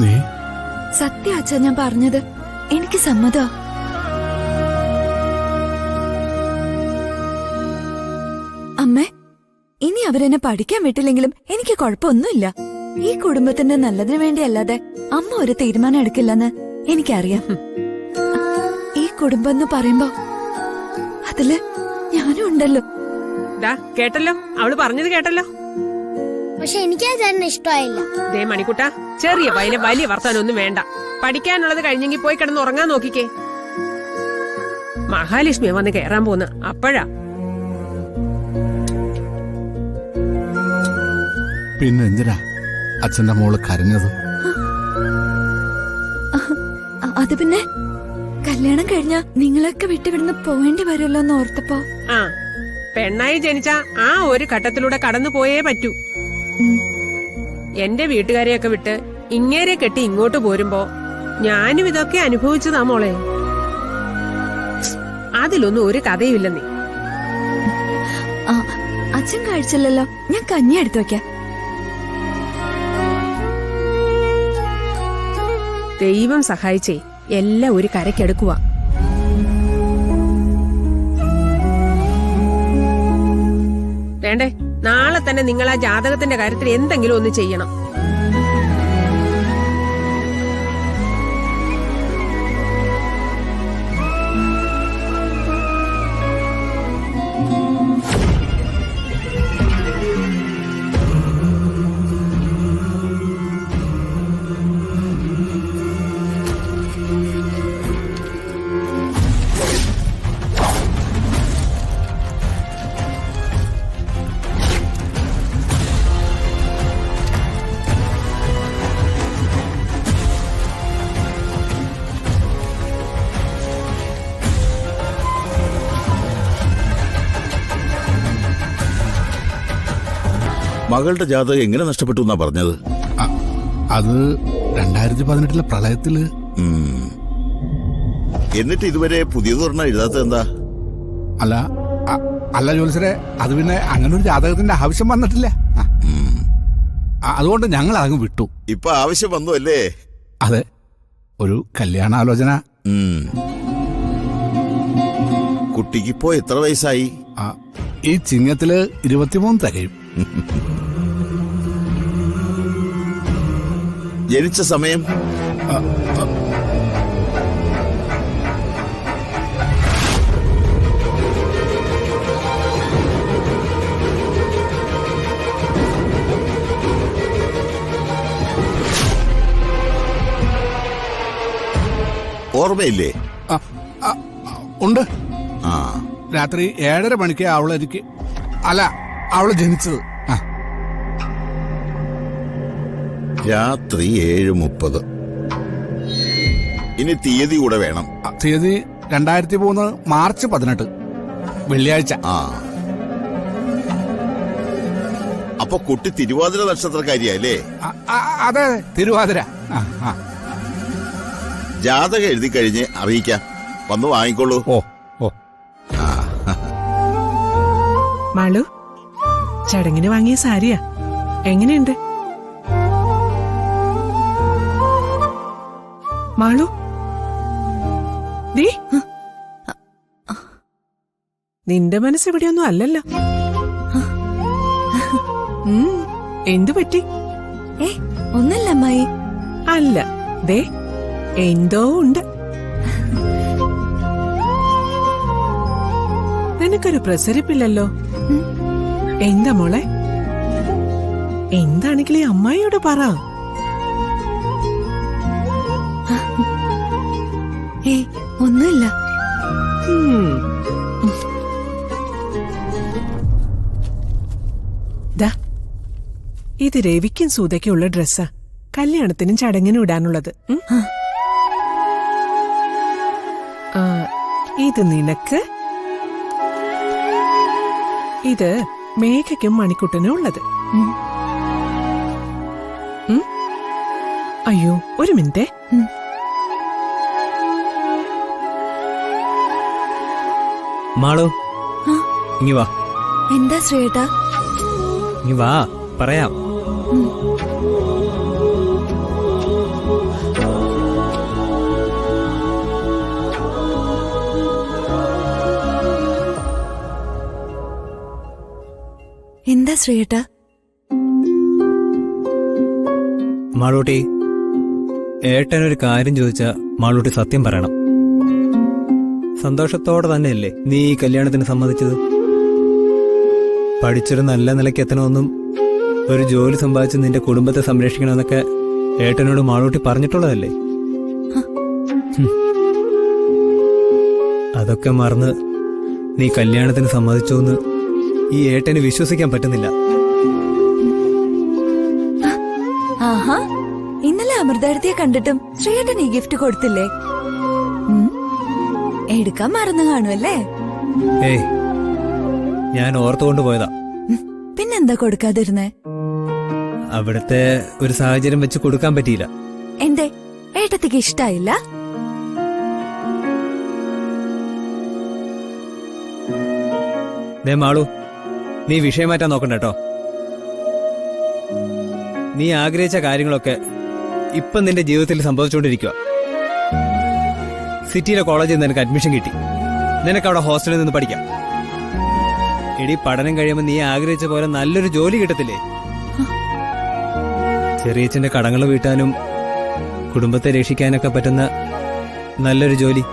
നീ സത്യം അച്ഛാ ഞാൻ പറഞ്ഞത്. എനിക്ക് സമ്മതോ. അമ്മേ, ഇനി അവരെന്നെ പഠിക്കാൻ വിട്ടില്ലെങ്കിലും എനിക്ക് കുഴപ്പമൊന്നുമില്ല. ഈ കുടുംബത്തിന്റെ നല്ലതിനു വേണ്ടിയല്ലാതെ അമ്മ ഒരു തീരുമാനം എടുക്കില്ലെന്ന് എനിക്കറിയാം. ഈ കുടുംബം എന്ന് പറയുമ്പോ അതില് ഞാനും ഉണ്ടല്ലോ. കേട്ടല്ലോ, അവള് പറഞ്ഞത് കേട്ടല്ലോ. പക്ഷെ എനിക്ക് ചേട്ടന് ഇഷ്ടമായില്ല. ദേ മണിക്കുട്ട, ചെറിയ വലിയ വർത്താനൊന്നും വേണ്ട. പഠിക്കാനുള്ളത് കഴിഞ്ഞെങ്കിൽ പോയി കിടന്ന് ഉറങ്ങാൻ നോക്കിക്കേ. മഹാലക്ഷ്മിയെ വന്ന് കേറാൻ പോന്ന് അപ്പോഴാ. പിന്നെ എന്തിനാ അച്ഛന്റെ മോള് കരഞ്ഞത്? അത് പിന്നെ കല്യാണം കഴിഞ്ഞ നിങ്ങളൊക്കെ വിട്ടുവിടുന്ന് പോവേണ്ടി വരുമല്ലോ എന്ന് ഓർത്തപ്പോ. ആ, പെണ്ണായി ജനിച്ച ആ ഒരു ഘട്ടത്തിലൂടെ കടന്നു പോയേ പറ്റൂ. എന്റെ വീട്ടുകാരെയൊക്കെ വിട്ട് ഇങ്ങേരെ കെട്ടി ഇങ്ങോട്ട് പോരുമ്പോ ഞാനും ഇതൊക്കെ അനുഭവിച്ചതാ മോളെ. അതിലൊന്നും ഒരു കഥയുമില്ലെന്നേ. അച്ഛൻ കഴിച്ചില്ലല്ലോ, ഞാൻ കഞ്ഞി എടുത്തു വെക്കാം. ദൈവം സഹായിച്ചേ എല്ലാം ഒരു കരക്കെടുക്കുക. വേണ്ടേ, നാളെ തന്നെ നിങ്ങൾ ആ ജാതകത്തിന്റെ കാര്യത്തിൽ എന്തെങ്കിലും ഒന്ന് ചെയ്യണം. മകളുടെ ജാതകം എങ്ങനെ നഷ്ടപ്പെട്ടു എന്നാ പറഞ്ഞത്? അത് 2018 പ്രളയത്തില്. എന്നിട്ട് ഇതുവരെ പുതിയതൊരെണ്ണം എഴുതാത്തത് എന്താ? അല്ല ജോത്സരെ, അത് പിന്നെ അങ്ങനെ ഒരു ജാതകത്തിന്റെ ആവശ്യം വന്നിട്ടില്ല. അതുകൊണ്ട് ഞങ്ങൾ അതങ്ങ് വിട്ടു. ഇപ്പൊ ആവശ്യം വന്നു അല്ലേ? അതെ, ഒരു കല്യാണാലോചന. കുട്ടിക്കിപ്പോ എത്ര വയസ്സായി? ഈ ചിങ്ങത്തില് 23 തികയും. ജനിച്ച സമയം? ഓർമ്മയില്ലേ? ഉണ്ട്. ആ, രാത്രി 7:30 മണിക്ക് അവള് ജനിച്ചത്. രാത്രി 7:30. ഇനി തീയതി കൂടെ വേണം. തീയതി 2003 മാർച്ച് 18, വെള്ളിയാഴ്ച. ആ, അപ്പൊ കുട്ടി തിരുവാതിര നക്ഷത്രക്കാരിയല്ലേ? അതെ, തിരുവാതിര. ജാതകം എഴുതി കഴിഞ്ഞ് അറിയിക്കാം, വന്ന് വാങ്ങിക്കോളൂ. ഓ. മാളു, ചടങ്ങിന് വാങ്ങിയ സാരിയാ, എങ്ങനെയുണ്ട്? മാളു, നിന്റെ മനസ്സ് ഇവിടെയൊന്നും അല്ലല്ലോ. എന്തു പറ്റി? ഒന്നല്ല അമ്മായി. അല്ല, ദേ എന്തോ ഉണ്ട്. നിനക്കൊരു പ്രസരിപ്പില്ലല്ലോ. എന്താ മോളെ? എന്താണെങ്കിലും ഈ അമ്മായിയോട് പറ. ഒന്നുമില്ല. ഇത് രവിക്കും സൂതയ്ക്കുള്ള ഡ്രസ്സാ, കല്യാണത്തിനും ചടങ്ങിനും ഇടാനുള്ളത്. ഇത് നിനക്ക്, ഇത് മേഘയ്ക്കും മണിക്കുട്ടനും ഉള്ളത്. അയ്യോ, ഒരു മിനിറ്റ്. മാളു, ഇങ്ങി വാ. എന്താ ശ്രീയേട്ടാ? ഇങ്ങി വാ, പറയാം. എന്താ ശ്രീയേട്ടാ? മാളൂട്ടി, ഏട്ടനൊരു കാര്യം ചോദിച്ചാ മാളൂട്ടി സത്യം പറയണം. സന്തോഷത്തോടെ തന്നെയല്ലേ നീ ഈ കല്യാണത്തിന് സമ്മതിച്ചത്? പഠിച്ചൊരു നല്ല നിലയ്ക്ക് എത്തണമെന്നും ഒരു ജോലി സമ്പാദിച്ച് നിന്റെ കുടുംബത്തെ സംരക്ഷിക്കണമെന്നൊക്കെ ഏട്ടനോട് മാളൂട്ടി പറഞ്ഞിട്ടുള്ളതല്ലേ? അതൊക്കെ മറന്ന് നീ കല്യാണത്തിന് സമ്മതിച്ചോന്ന് ഈ ഏട്ടന് വിശ്വസിക്കാൻ പറ്റുന്നില്ല. ആഹാ, ഇന്നലെ അമൃതയെ കണ്ടിട്ടും ശ്രീയേട്ടൻ ഈ ഗിഫ്റ്റ് കൊടുത്തില്ലേ? എടുക്കാൻ മറന്നു കാണുമല്ലേ? ഏയ്, ഞാൻ ഓർത്തുകൊണ്ട് പോയതാ. പിന്നെന്താ കൊടുക്കാതിരുന്നേ? അവിടുത്തെ ഒരു സാഹചര്യം വെച്ച് കൊടുക്കാൻ പറ്റിയില്ല. എന്തേ, ഏട്ടത്തിക്ക് ഇഷ്ടായില്ല? ദേ മാളു, നീ വിഷയം മാറ്റാൻ നോക്കണ്ട കേട്ടോ. നീ ആഗ്രഹിച്ച കാര്യങ്ങളൊക്കെ ഇപ്പൊ നിന്റെ ജീവിതത്തിൽ സംഭവിച്ചുകൊണ്ടിരിക്കുക. സിറ്റിയിലെ കോളേജിൽ നിന്ന് നിനക്ക് അഡ്മിഷൻ കിട്ടി. നിനക്ക് അവിടെ ഹോസ്റ്റലിൽ നിന്ന് പഠിക്കാം. എടി, പഠനം കഴിയുമ്പോൾ നീ ആഗ്രഹിച്ച പോലെ നല്ലൊരു ജോലി കിട്ടത്തില്ലേ? ചെറിയച്ഛന്റെ കടങ്ങൾ വീട്ടാനും കുടുംബത്തെ രക്ഷിക്കാനൊക്കെ പറ്റുന്ന നല്ലൊരു ജോലി.